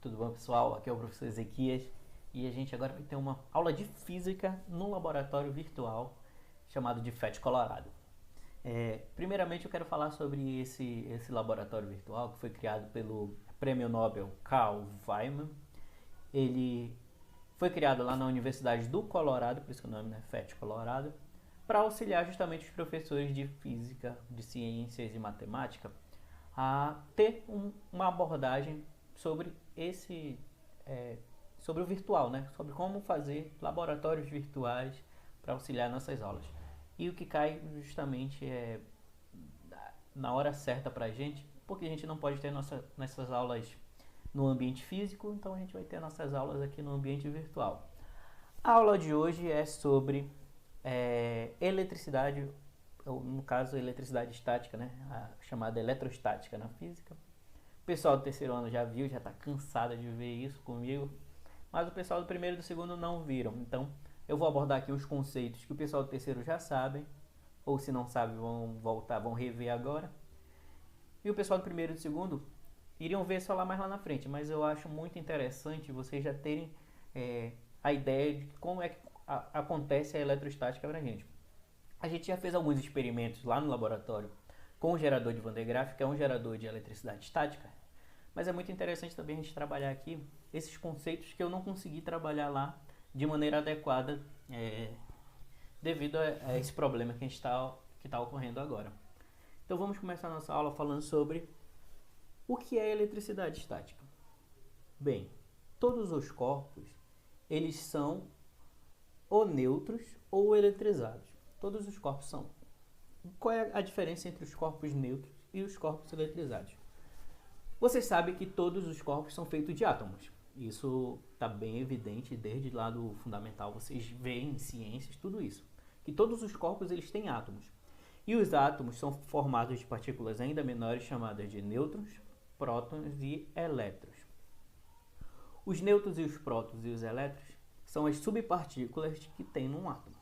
Tudo bom, pessoal? Aqui é o professor Ezequias e a gente agora vai ter uma aula de física no laboratório virtual chamado de FET Colorado. Primeiramente eu quero falar sobre esse laboratório virtual que foi criado pelo Prêmio Nobel Carl Feynman. Ele foi criado lá na Universidade do Colorado, por isso que o nome é FET Colorado, para auxiliar justamente os professores de física, de ciências e matemática a ter uma abordagem sobre sobre o virtual, né? Sobre como fazer laboratórios virtuais para auxiliar nossas aulas. E o que cai justamente na hora certa para a gente, porque a gente não pode ter nossas aulas no ambiente físico, então a gente vai ter nossas aulas aqui no ambiente virtual. A aula de hoje é sobre eletricidade, ou no caso eletricidade estática, né? A chamada eletrostática na física. O pessoal do terceiro ano já viu, já está cansado de ver isso comigo, mas o pessoal do primeiro e do segundo não viram. Então eu vou abordar aqui os conceitos que o pessoal do terceiro já sabem, ou se não sabe vão voltar, vão rever agora. E o pessoal do primeiro e do segundo iriam ver só lá mais lá na frente, mas eu acho muito interessante vocês já terem a ideia de como é que acontece a eletrostática para a gente. A gente já fez alguns experimentos lá no laboratório com o gerador de Van de Graaff, que é um gerador de eletricidade estática, mas é muito interessante também a gente trabalhar aqui esses conceitos que eu não consegui trabalhar lá de maneira adequada devido a esse problema que está ocorrendo agora. Então vamos começar a nossa aula falando sobre o que é eletricidade estática. Bem, todos os corpos eles são ou neutros ou eletrizados. Todos os corpos são. Qual é a diferença entre os corpos neutros e os corpos eletrizados? Você sabe que todos os corpos são feitos de átomos. Isso está bem evidente desde lá do fundamental. Vocês veem em ciências tudo isso. Que todos os corpos eles têm átomos. E os átomos são formados de partículas ainda menores chamadas de nêutrons, prótons e elétrons. Os nêutrons e os prótons e os elétrons são as subpartículas que tem num átomo.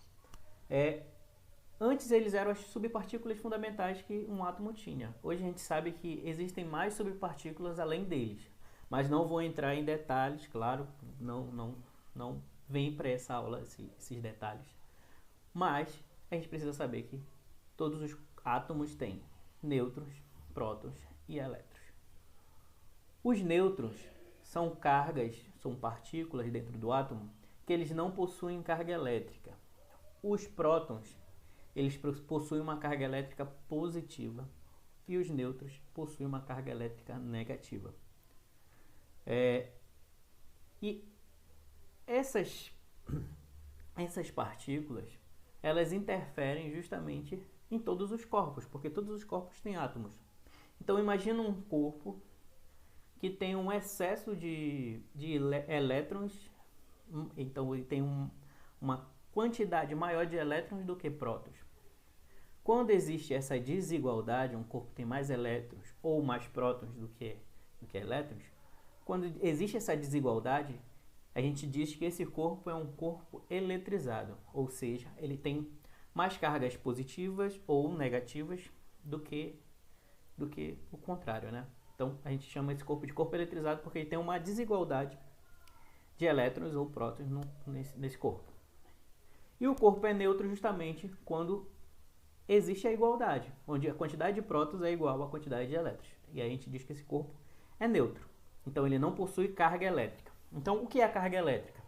Antes eles eram as subpartículas fundamentais que um átomo tinha. Hoje a gente sabe que existem mais subpartículas além deles. Mas não vou entrar em detalhes, claro, não vem para essa aula esses detalhes. Mas a gente precisa saber que todos os átomos têm nêutrons, prótons e elétrons. Os nêutrons são cargas, são partículas dentro do átomo que eles não possuem carga elétrica. Os prótons, eles possuem uma carga elétrica positiva e os nêutrons possuem uma carga elétrica negativa. E essas partículas, elas interferem justamente em todos os corpos, porque todos os corpos têm átomos. Então imagina um corpo que tem um excesso de elétrons, então ele tem uma quantidade maior de elétrons do que prótons. Quando existe essa desigualdade, um corpo tem mais elétrons ou mais prótons do que elétrons, quando existe essa desigualdade, a gente diz que esse corpo é um corpo eletrizado, ou seja, ele tem mais cargas positivas ou negativas do que o contrário, né? Então a gente chama esse corpo de corpo eletrizado porque ele tem uma desigualdade de elétrons ou prótons nesse corpo. E o corpo é neutro justamente quando existe a igualdade, onde a quantidade de prótons é igual à quantidade de elétrons. E aí a gente diz que esse corpo é neutro. Então ele não possui carga elétrica. Então o que é a carga elétrica?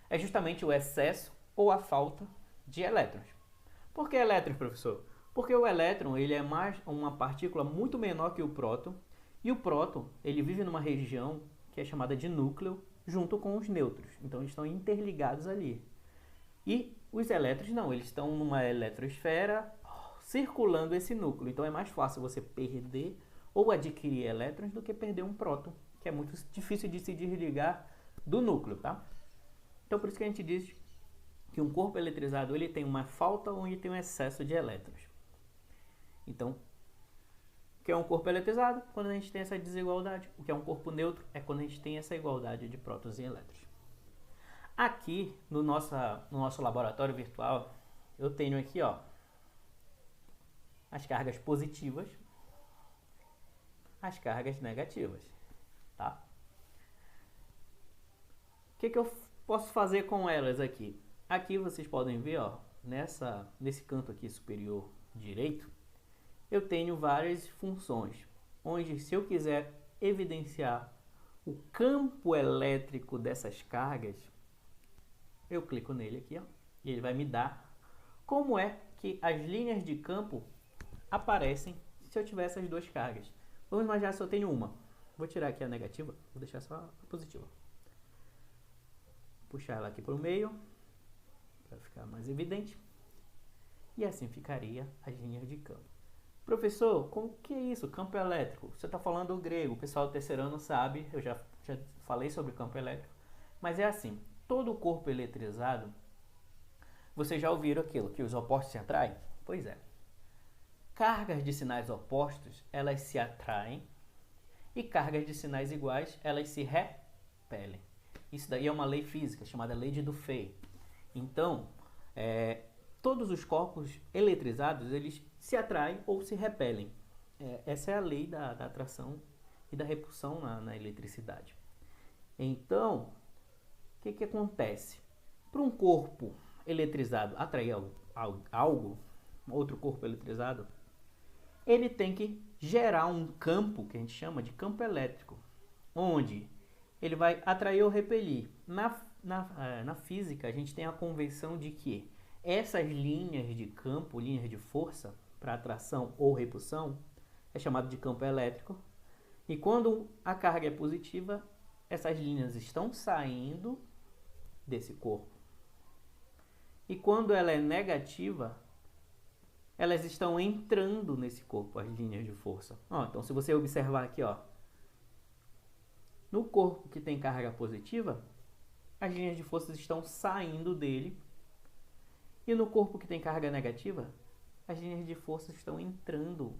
É justamente o excesso ou a falta de elétrons. Por que elétrons, professor? Porque o elétron ele é uma partícula muito menor que o próton, e o próton ele vive numa região que é chamada de núcleo, junto com os nêutrons. Então eles estão interligados ali. E os elétrons não, eles estão numa eletrosfera circulando esse núcleo. Então é mais fácil você perder ou adquirir elétrons do que perder um próton, que é muito difícil de se desligar do núcleo, tá? Então por isso que a gente diz que um corpo eletrizado ele tem uma falta ou ele tem um excesso de elétrons. Então, o que é um corpo eletrizado? Quando a gente tem essa desigualdade. O que é um corpo neutro é quando a gente tem essa igualdade de prótons e elétrons. Aqui no nosso laboratório virtual, eu tenho aqui as cargas positivas, as cargas negativas, tá? que eu posso fazer com elas aqui? Aqui vocês podem ver, ó, nesse canto aqui superior direito, eu tenho várias funções, onde se eu quiser evidenciar o campo elétrico dessas cargas, eu clico nele aqui, ó, e ele vai me dar como é que as linhas de campo aparecem se eu tiver essas duas cargas. Vamos imaginar se eu tenho uma. Vou tirar aqui a negativa, vou deixar só a positiva. Puxar ela aqui para o meio, para ficar mais evidente. E assim ficaria as linhas de campo. Professor, como que é isso? Campo elétrico? Você está falando grego, o pessoal do terceiro ano sabe, eu já falei sobre campo elétrico. Mas é assim, todo corpo eletrizado, vocês já ouviram aquilo, que os opostos se atraem? Pois é. Cargas de sinais opostos, elas se atraem, e cargas de sinais iguais, elas se repelem. Isso daí é uma lei física, chamada lei de Dufay. Então, todos os corpos eletrizados, eles se atraem ou se repelem. Essa é a lei da atração e da repulsão na eletricidade. Então, o que acontece? Para um corpo eletrizado atrair algo, outro corpo eletrizado, ele tem que gerar um campo, que a gente chama de campo elétrico, onde ele vai atrair ou repelir. Na física, a gente tem a convenção de que essas linhas de campo, linhas de força, para atração ou repulsão, é chamado de campo elétrico. E quando a carga é positiva, essas linhas estão saindo desse corpo. E quando ela é negativa, elas estão entrando nesse corpo, as linhas de força. Então, se você observar aqui, no corpo que tem carga positiva, as linhas de força estão saindo dele. E no corpo que tem carga negativa, as linhas de força estão entrando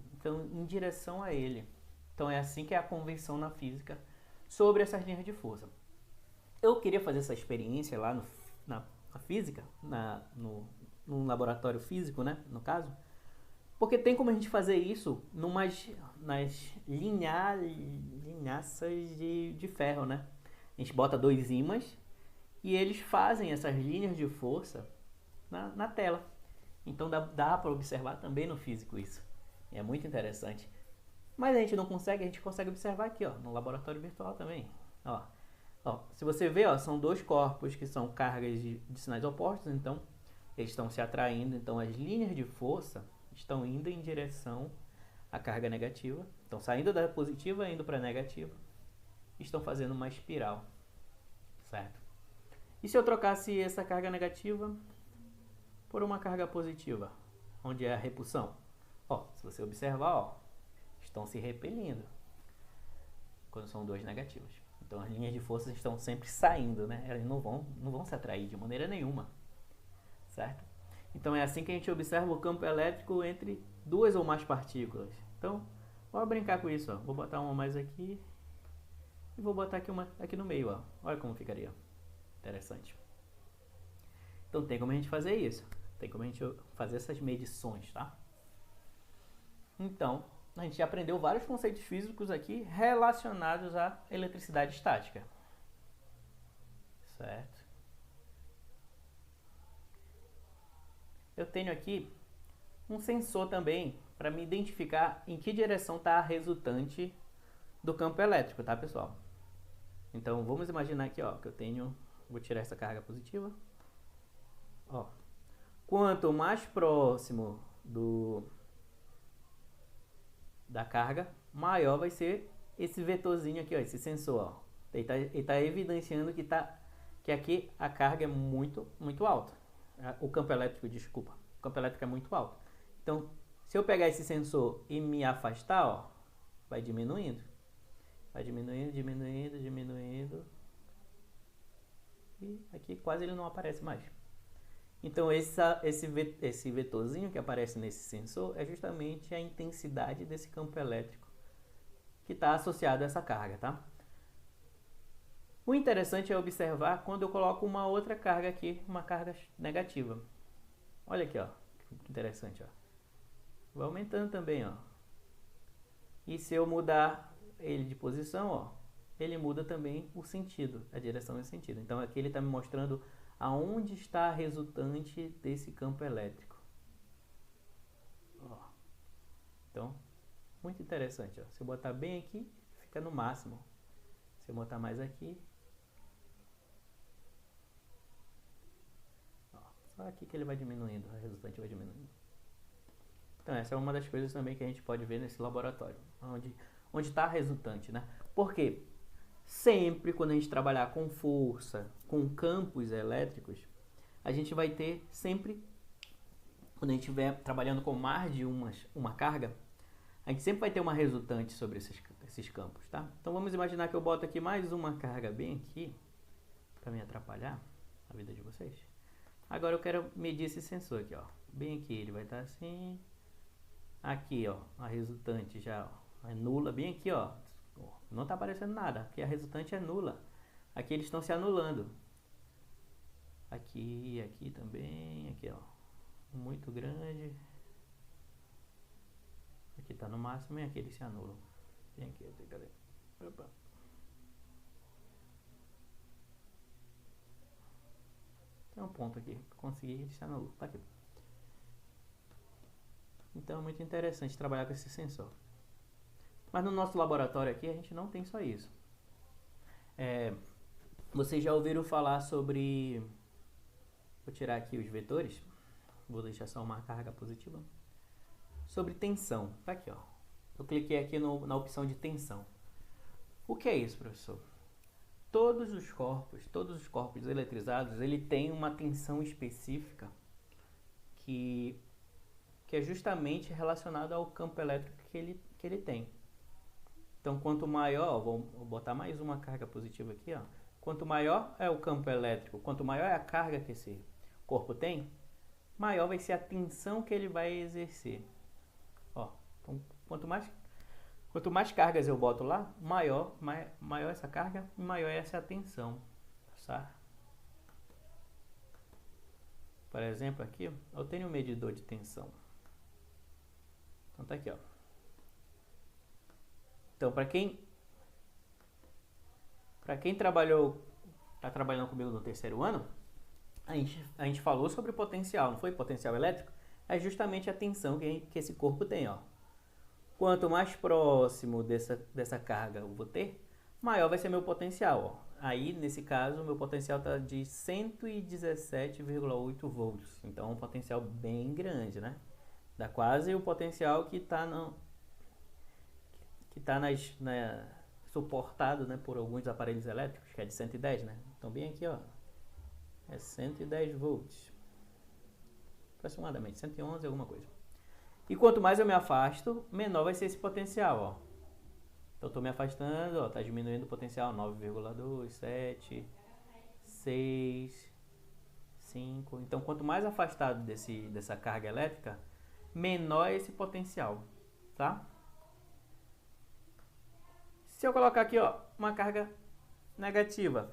em direção a ele. Então, é assim que é a convenção na física sobre essas linhas de força. Eu queria fazer essa experiência lá na física, no laboratório físico, né, no caso, porque tem como a gente fazer isso nas linhaças de ferro, né? A gente bota dois ímãs e eles fazem essas linhas de força na tela. Então dá para observar também no físico isso. É muito interessante. Mas a gente não consegue, a gente consegue observar aqui, no laboratório virtual também. Se você ver, são dois corpos que são cargas de sinais opostos, então eles estão se atraindo, então as linhas de força estão indo em direção à carga negativa, estão saindo da positiva e indo para a negativa, estão fazendo uma espiral, certo? E se eu trocasse essa carga negativa por uma carga positiva, onde é a repulsão? Se você observar, estão se repelindo quando são dois negativos. Então as linhas de força estão sempre saindo, né? Elas não vão se atrair de maneira nenhuma, certo? Então é assim que a gente observa o campo elétrico entre duas ou mais partículas. Então, vou brincar com isso, vou botar uma mais aqui e vou botar aqui uma aqui no meio, Olha como ficaria. Interessante. Então tem como a gente fazer isso. Tem como a gente fazer essas medições, tá? Então, a gente já aprendeu vários conceitos físicos aqui relacionados à eletricidade estática. Certo? Eu tenho aqui um sensor também para me identificar em que direção está a resultante do campo elétrico, tá, pessoal? Então, vamos imaginar aqui, que eu tenho... Vou tirar essa carga positiva. Quanto mais próximo da carga, maior vai ser esse vetorzinho aqui, esse sensor. Ele tá evidenciando que aqui a carga é muito, muito alta. O campo elétrico, desculpa. O campo elétrico é muito alto. Então, se eu pegar esse sensor e me afastar, vai diminuindo. Vai diminuindo, diminuindo, diminuindo. E aqui quase ele não aparece mais. Então, esse vetorzinho que aparece nesse sensor é justamente a intensidade desse campo elétrico que está associado a essa carga, tá? O interessante é observar quando eu coloco uma outra carga aqui, uma carga negativa. Olha aqui, que interessante, Vai aumentando também, E se eu mudar ele de posição, ele muda também o sentido, a direção e o sentido. Então aqui ele está me mostrando aonde está a resultante desse campo elétrico. Ó. Então, muito interessante. Ó. Se eu botar bem aqui, fica no máximo. Se eu botar mais aqui, ó, só aqui que ele vai diminuindo, a resultante vai diminuindo. Então essa é uma das coisas também que a gente pode ver nesse laboratório, onde está a resultante, né? Porque sempre quando a gente trabalhar com força, com campos elétricos, a gente vai ter sempre, quando a gente estiver trabalhando com mais de uma carga, a gente sempre vai ter uma resultante sobre esses campos, tá? Então vamos imaginar que eu boto aqui mais uma carga bem aqui, para me atrapalhar a vida de vocês. Agora eu quero medir esse sensor aqui, ó. Bem aqui, ele vai estar assim. Aqui, ó, a resultante já é nula, bem aqui, ó. Não está aparecendo nada, aqui a resultante é nula. Aqui eles estão se anulando. Aqui, aqui também, aqui, ó. Muito grande. Aqui está no máximo e aqui eles se anulam. Bem aqui, cadê? Opa. Tem um ponto aqui, consegui, eles se anulam. Tá aqui. Então é muito interessante trabalhar com esse sensor. Mas no nosso laboratório aqui a gente não tem só isso. Vocês já ouviram falar sobre... Vou tirar aqui os vetores. Vou deixar só uma carga positiva. Sobre tensão. Tá aqui, ó. Eu cliquei aqui na opção de tensão. O que é isso, professor? Todos os corpos eletrizados, ele tem uma tensão específica que é justamente relacionado ao campo elétrico que ele tem. Então, quanto maior, vou botar mais uma carga positiva aqui, ó. Quanto maior é o campo elétrico, quanto maior é a carga que esse corpo tem, maior vai ser a tensão que ele vai exercer. Ó, então, quanto mais cargas eu boto lá, maior essa carga e maior essa a tensão, certo? Por exemplo, aqui, ó, eu tenho um medidor de tensão. Então tá aqui, ó. Então, para quem está trabalhando comigo no terceiro ano, a gente falou sobre potencial, não foi? Potencial elétrico é justamente a tensão que esse corpo tem, ó. Quanto mais próximo dessa carga eu vou ter, maior vai ser meu potencial, ó. Aí, nesse caso, meu potencial está de 117,8 volts. Então, é um potencial bem grande, né? Dá quase o potencial que está suportado, né, por alguns aparelhos elétricos, que é de 110, né? Então, bem aqui, ó, é 110 volts. Aproximadamente, 111 alguma coisa. E quanto mais eu me afasto, menor vai ser esse potencial, ó. Então, estou me afastando, ó, está diminuindo o potencial, 9,2, 7, 6, 5. Então, quanto mais afastado dessa carga elétrica, menor é esse potencial, tá? Se eu colocar aqui, ó, uma carga negativa,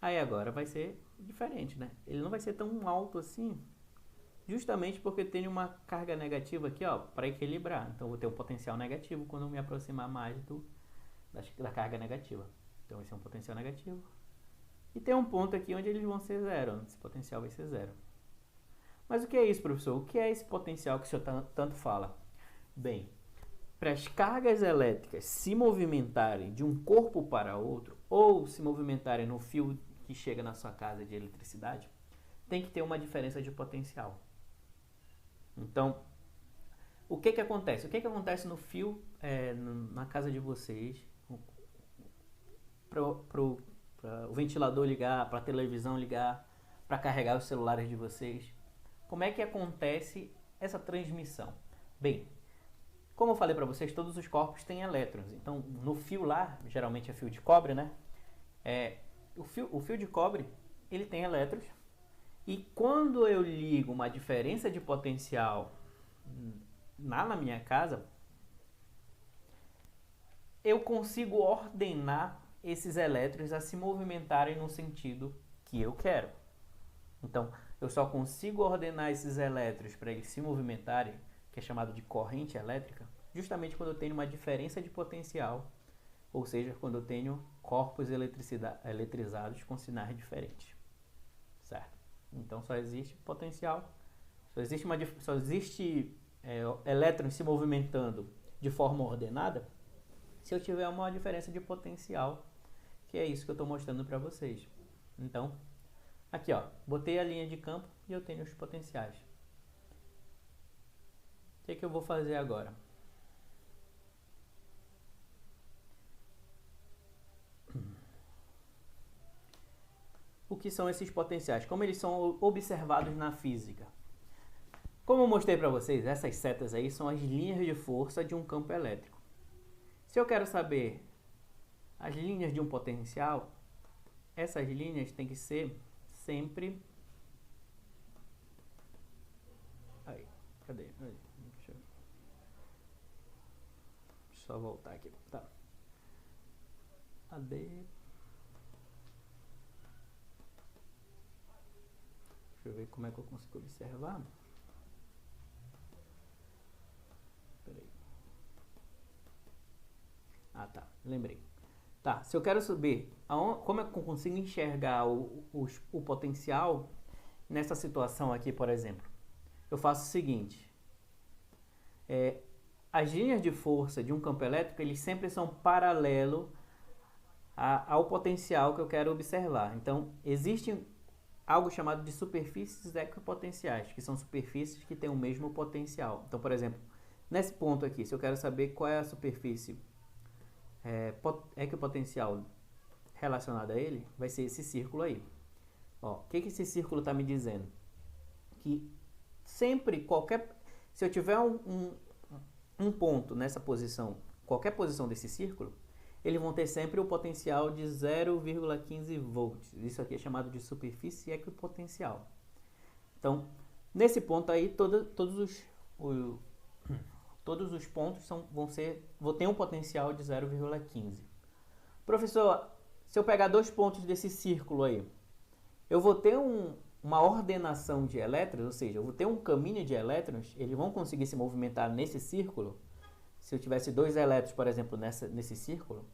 aí agora vai ser diferente, né? Ele não vai ser tão alto assim, justamente porque tem uma carga negativa aqui, ó, para equilibrar. Então, eu vou ter um potencial negativo quando eu me aproximar mais da carga negativa. Então, esse é um potencial negativo. E tem um ponto aqui onde eles vão ser zero. Esse potencial vai ser zero. Mas o que é isso, professor? O que é esse potencial que o senhor tanto fala? Bem, para as cargas elétricas se movimentarem de um corpo para outro, ou se movimentarem no fio que chega na sua casa de eletricidade, tem que ter uma diferença de potencial. Então, o que acontece? O que acontece no fio, na casa de vocês, para o ventilador ligar, para a televisão ligar, para carregar os celulares de vocês? Como é que acontece essa transmissão? Bem, como eu falei para vocês, todos os corpos têm elétrons. Então, no fio lá, geralmente é fio de cobre, né? O fio de cobre, ele tem elétrons. E quando eu ligo uma diferença de potencial na minha casa, eu consigo ordenar esses elétrons a se movimentarem no sentido que eu quero. Então, eu só consigo ordenar esses elétrons para eles se movimentarem, que é chamado de corrente elétrica, justamente quando eu tenho uma diferença de potencial ou seja, quando eu tenho corpos eletrizados com sinais diferentes, certo? Então só existe potencial, só existe elétrons se movimentando de forma ordenada se eu tiver uma diferença de potencial, que é isso que eu estou mostrando para vocês. Então, aqui ó, botei a linha de campo e eu tenho os potenciais. O que eu vou fazer agora? O que são esses potenciais? Como eles são observados na física? Como eu mostrei para vocês, essas setas aí são as linhas de força de um campo elétrico. Se eu quero saber as linhas de um potencial, essas linhas têm que ser sempre... Aí, cadê? Aí, deixa eu só voltar aqui. Tá. AD... Deixa eu ver como é que eu consigo observar. Peraí. Ah, tá. Lembrei. Tá, se eu quero saber como é que eu consigo enxergar o potencial nessa situação aqui, por exemplo, eu faço o seguinte. As linhas de força de um campo elétrico, eles sempre são paralelo ao potencial que eu quero observar. Então, existe algo chamado de superfícies equipotenciais, que são superfícies que têm o mesmo potencial. Então, por exemplo, nesse ponto aqui, se eu quero saber qual é a superfície equipotencial relacionada a ele, vai ser esse círculo aí. Ó, o que esse círculo está me dizendo? Que sempre, se eu tiver um ponto nessa posição, qualquer posição desse círculo, eles vão ter sempre o potencial de 0,15 volts. Isso aqui é chamado de superfície equipotencial. Então, nesse ponto aí, todos os pontos vão ter um potencial de 0,15. Professor, se eu pegar dois pontos desse círculo aí, eu vou ter uma ordenação de elétrons, ou seja, eu vou ter um caminho de elétrons, eles vão conseguir se movimentar nesse círculo. Se eu tivesse dois elétrons, por exemplo, nesse círculo,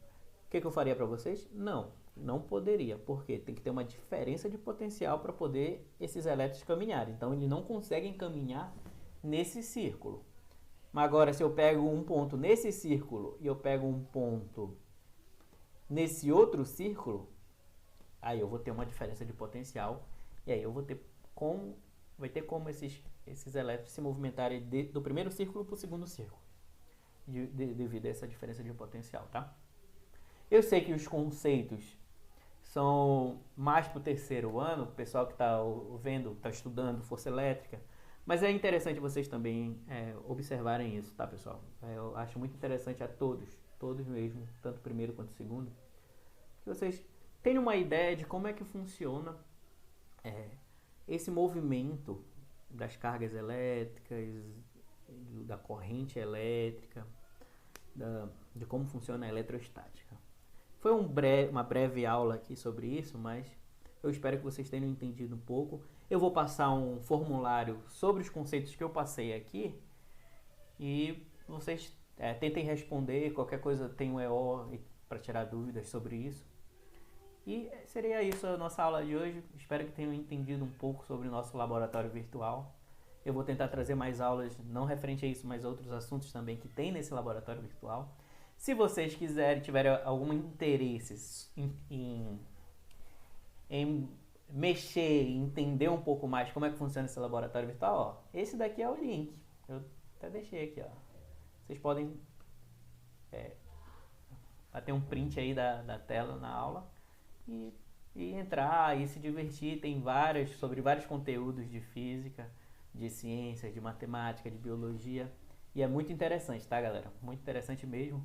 o que eu faria para vocês? Não poderia, porque tem que ter uma diferença de potencial para poder esses elétrons caminharem. Então, eles não conseguem caminhar nesse círculo. Mas agora, se eu pego um ponto nesse círculo e eu pego um ponto nesse outro círculo, aí eu vou ter uma diferença de potencial e aí eu vai ter como esses elétrons se movimentarem do primeiro círculo para o segundo círculo, devido a essa diferença de potencial, tá? Eu sei que os conceitos são mais para o terceiro ano, o pessoal que está estudando força elétrica, mas é interessante vocês também observarem isso, tá, pessoal? Eu acho muito interessante a todos mesmo, tanto o primeiro quanto o segundo, que vocês tenham uma ideia de como é que funciona esse movimento das cargas elétricas, da corrente elétrica, de como funciona a eletrostática. Foi uma breve aula aqui sobre isso, mas eu espero que vocês tenham entendido um pouco. Eu vou passar um formulário sobre os conceitos que eu passei aqui e vocês tentem responder. Qualquer coisa tem um EO para tirar dúvidas sobre isso. E seria isso a nossa aula de hoje. Espero que tenham entendido um pouco sobre o nosso laboratório virtual. Eu vou tentar trazer mais aulas, não referente a isso, mas outros assuntos também que tem nesse laboratório virtual. Se vocês tiverem algum interesse em mexer e entender um pouco mais como é que funciona esse laboratório virtual, ó, esse daqui é o link. Eu até deixei aqui, ó. Vocês podem bater um print aí da tela na aula e entrar e se divertir. Tem sobre vários conteúdos de física, de ciências, de matemática, de biologia. E é muito interessante, tá, galera? Muito interessante mesmo.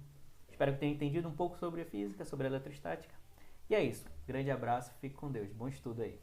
Espero que tenham entendido um pouco sobre a física, sobre a eletrostática. E é isso. Grande abraço, fique com Deus. Bom estudo aí.